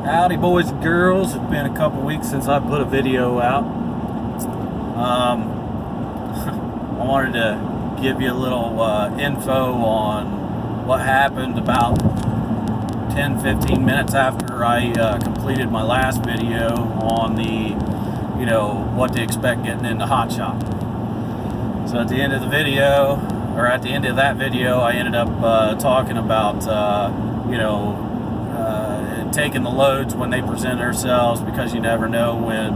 Howdy boys and girls, it's been a couple weeks since I put a video out. I wanted to give you a little info on what happened about 10-15 minutes after I completed my last video on the, what to expect getting into Hotshot. So at the end of the video, or at the end of that video, I ended up talking about, taking the loads when they present themselves, because you never know when,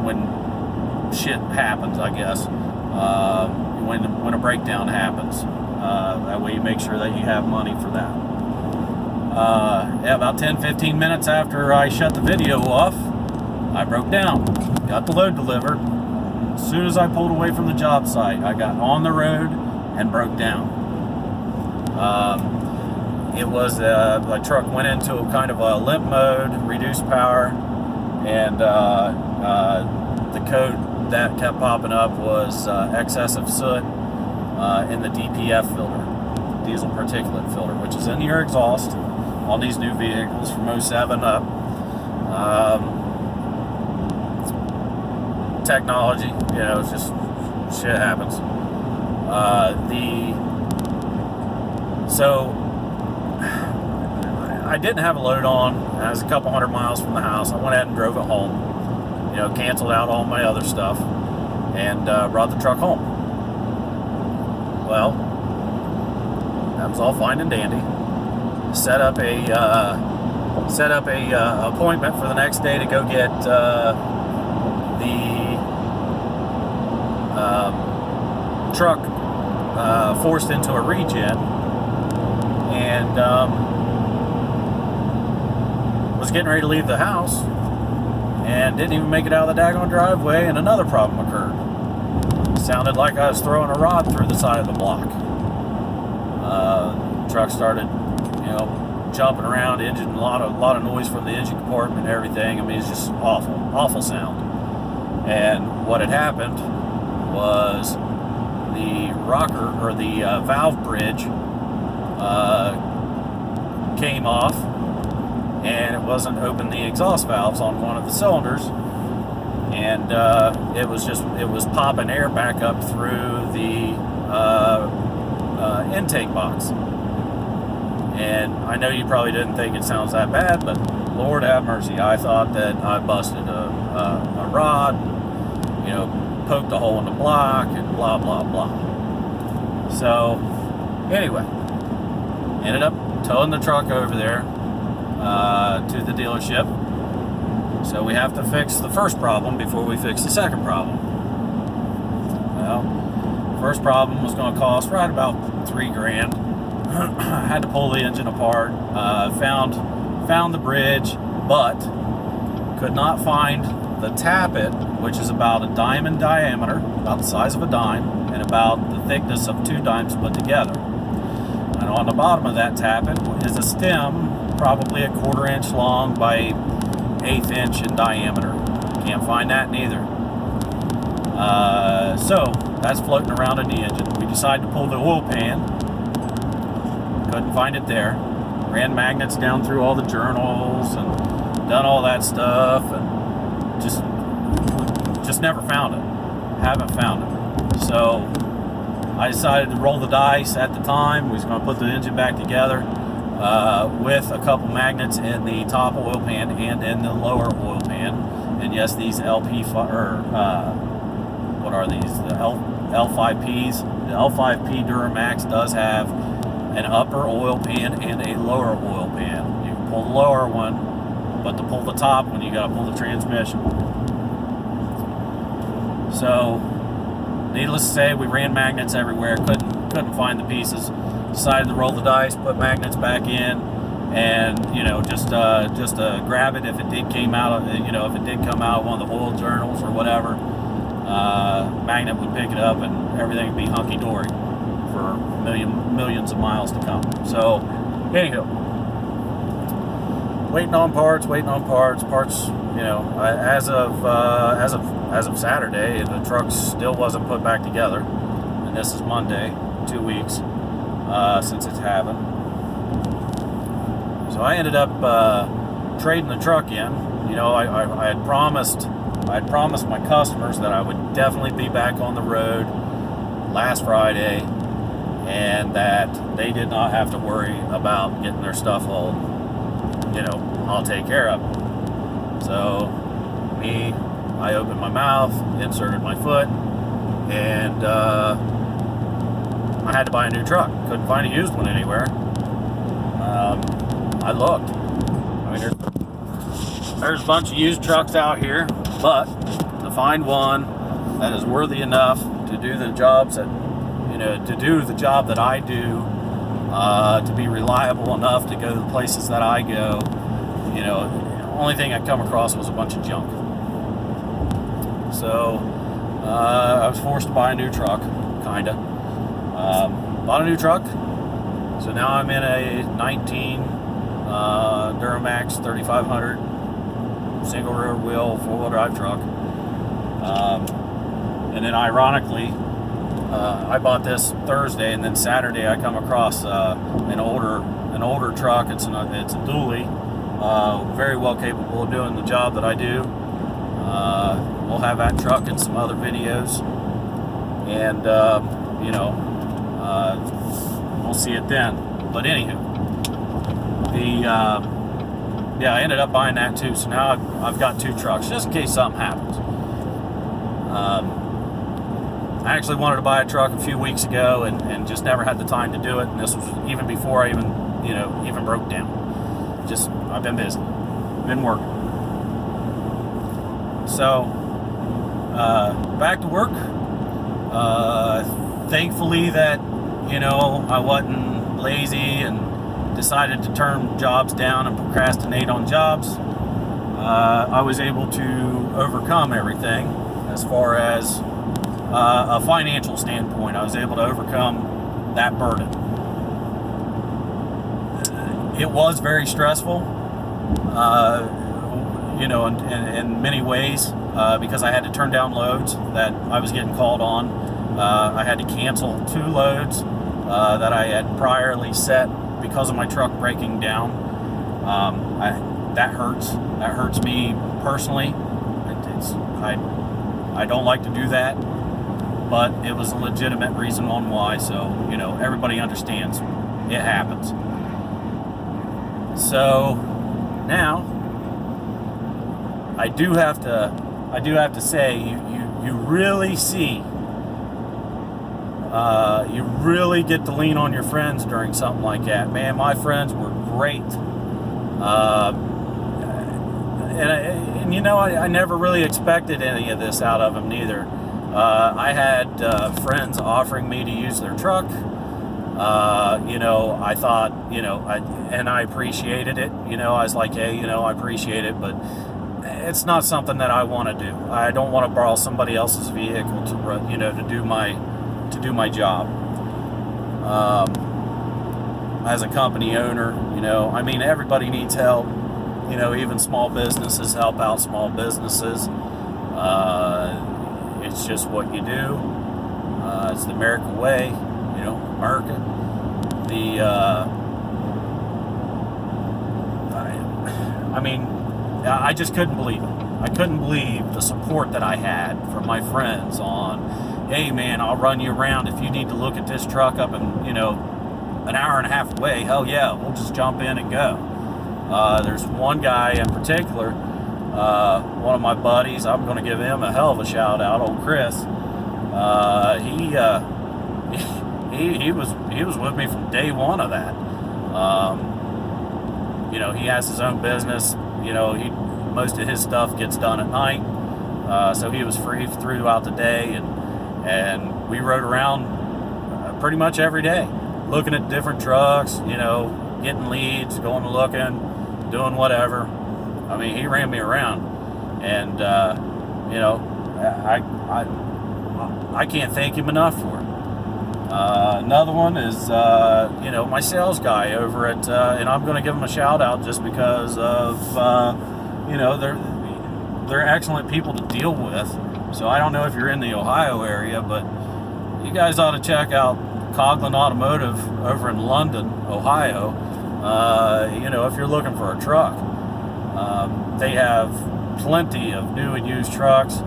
when shit happens, I guess, when a breakdown happens. That way you make sure that you have money for that. About 10-15 minutes after I shut the video off, I broke down, got the load delivered. As soon as I pulled away from the job site, I got on the road and broke down. It was a truck went into a kind of a limp mode, reduced power, and the code that kept popping up was excessive soot in the DPF filter, diesel particulate filter, which is in your exhaust on these new vehicles from 07 up. Technology, it's just shit happens. So I didn't have a load on. I was a couple hundred miles from the house. I went ahead and drove it home. Canceled out all my other stuff and brought the truck home. Well, that was all fine and dandy. Set up a appointment for the next day to go get the truck forced into a regen, and was getting ready to leave the house and didn't even make it out of the daggone driveway, and another problem occurred. It sounded like I was throwing a rod through the side of the block. The truck started, jumping around, engine, a lot of noise from the engine compartment and everything. I mean, it's just awful sound. And what had happened was the rocker, or the valve bridge, came off, and it wasn't open the exhaust valves on one of the cylinders, and it was popping air back up through the intake box. And I know you probably didn't think it sounds that bad, but Lord have mercy, I thought that I busted a rod, poked a hole in the block, and blah blah blah. So anyway, ended up towing the truck over there to the dealership. So we have to fix the first problem before we fix the second problem. Well, the first problem was going to cost right about $3,000. I had to pull the engine apart. Found the bridge, but could not find the tappet, which is about a dime in diameter, about the size of a dime, and about the thickness of 2 dimes put together. And on the bottom of that tappet is a stem, probably a 1/4 inch long by 1/8 inch in diameter. Can't find that neither. So that's floating around in the engine. We decided to pull the oil pan. Couldn't find it there. Ran magnets down through all the journals and done all that stuff, and just never found it. Haven't found it. So I decided to roll the dice at the time. We was going to put the engine back together with a couple magnets in the top oil pan and in the lower oil pan. And yes, these what are these? The L5Ps. The L5P Duramax does have an upper oil pan and a lower oil pan. You can pull the lower one, but to pull the top one, you got to pull the transmission. So, needless to say, we ran magnets everywhere. Couldn't find the pieces. Decided to roll the dice, put magnets back in, and just grab it if it did come out of one of the oil journals or whatever. Magnet would pick it up, and everything would be hunky dory for millions of miles to come. So, anywho, waiting on parts. Parts, as of Saturday, the truck still wasn't put back together, and this is Monday, 2 weeks since it's happened. So So I ended up trading the truck in. You know, I had promised my customers that I would definitely be back on the road last Friday, and that they did not have to worry about getting their stuff hauled. You know, I'll take care of it. So I opened my mouth, inserted my foot, and I had to buy a new truck. Couldn't find a used one anywhere. I looked. I mean, there's a bunch of used trucks out here, but to find one that is worthy enough to do the jobs that, you know, to do the job that I do, to be reliable enough to go to the places that I go, you know, the only thing I come across was a bunch of junk. So I was forced to buy a new truck, kinda. Bought a new truck, so now I'm in a 19 Duramax 3500 single rear wheel 4-wheel drive truck. And then ironically, I bought this Thursday, and then Saturday I come across an older truck. It's a dually, very well capable of doing the job that I do. We'll have that truck in some other videos, and you know, we'll see it then. But anywho, yeah, I ended up buying that too. So now I've got two trucks, just in case something happens. I actually wanted to buy a truck a few weeks ago, and just never had the time to do it. And this was even before I even broke down. Just, I've been busy, been working. So back to work. Thankfully that, you know, I wasn't lazy and decided to turn jobs down and procrastinate on jobs. I was able to overcome everything as far as a financial standpoint. I was able to overcome that burden. It was very stressful, you know, in many ways, because I had to turn down loads that I was getting called on. I had to cancel 2 loads that I had priorly set because of my truck breaking down. That hurts. That hurts me personally. I don't like to do that, but it was a legitimate reason on why. So, you know, everybody understands. It happens. So now I do have to say, you really see, you really get to lean on your friends during something like that. Man, my friends were great. And you know, I never really expected any of this out of them neither. I had friends offering me to use their truck. You know, I thought, you know, I appreciated it. You know, I was like, hey, you know, I appreciate it, but it's not something that I want to do. I don't want to borrow somebody else's vehicle to, you know, to do my job. As a company owner, you know, I mean, everybody needs help. You know, even small businesses help out small businesses. It's just what you do. It's the American way, you know, America. I mean, I just couldn't believe it. I couldn't believe the support that I had from my friends on, hey man, I'll run you around if you need to look at this truck up and, you know, an hour and a half away. Hell yeah, we'll just jump in and go. There's one guy in particular, one of my buddies, I'm going to give him a hell of a shout out, old Chris. He was with me from day one of that. You know, he has his own business. You know, most of his stuff gets done at night, so he was free throughout the day, and we rode around pretty much every day, looking at different trucks. You know, getting leads, going and looking, doing whatever. I mean, he ran me around, and you know, I can't thank him enough for it. Another one is, you know, my sales guy over at, and I'm going to give him a shout out just because of, you know, they're excellent people to deal with. So I don't know if you're in the Ohio area, but you guys ought to check out Coughlin Automotive over in London, Ohio. if you're looking for a truck, they have plenty of new and used trucks.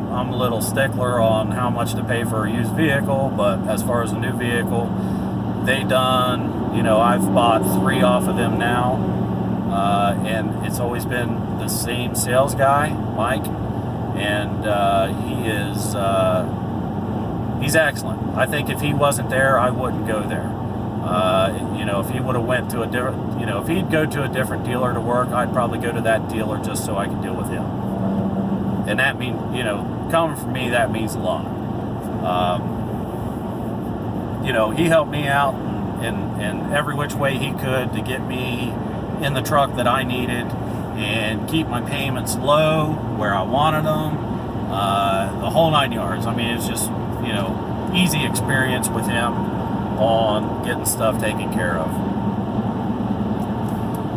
I'm a little stickler on how much to pay for a used vehicle, but as far as a new vehicle, they done, I've bought 3 off of them now, and it's always been the same sales guy, Mike, and he's excellent. I think if he wasn't there, I wouldn't go there. If he would have went to a different, if he'd go to a different dealer to work, I'd probably go to that dealer just so I could deal with him. And that means, coming from me, that means a lot. He helped me out in every which way he could to get me in the truck that I needed and keep my payments low where I wanted them, the whole 9 yards. I mean, it's just, easy experience with him on getting stuff taken care of.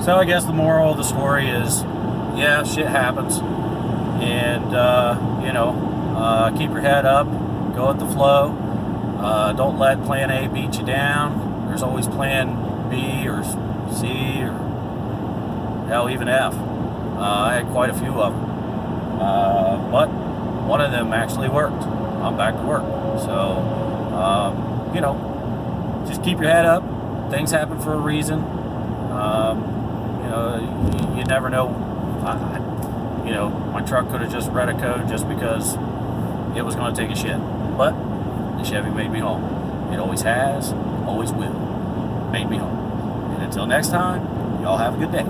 So I guess the moral of the story is, yeah, shit happens. And, keep your head up, go with the flow. Don't let plan A beat you down. There's always plan B or C or hell, even F. I had quite a few of them. But one of them actually worked. I'm back to work. So, just keep your head up. Things happen for a reason. You never know. My truck could have just read a code just because it was going to take a shit. But the Chevy made me home. It always has, always will. Made me home. And until next time, y'all have a good day.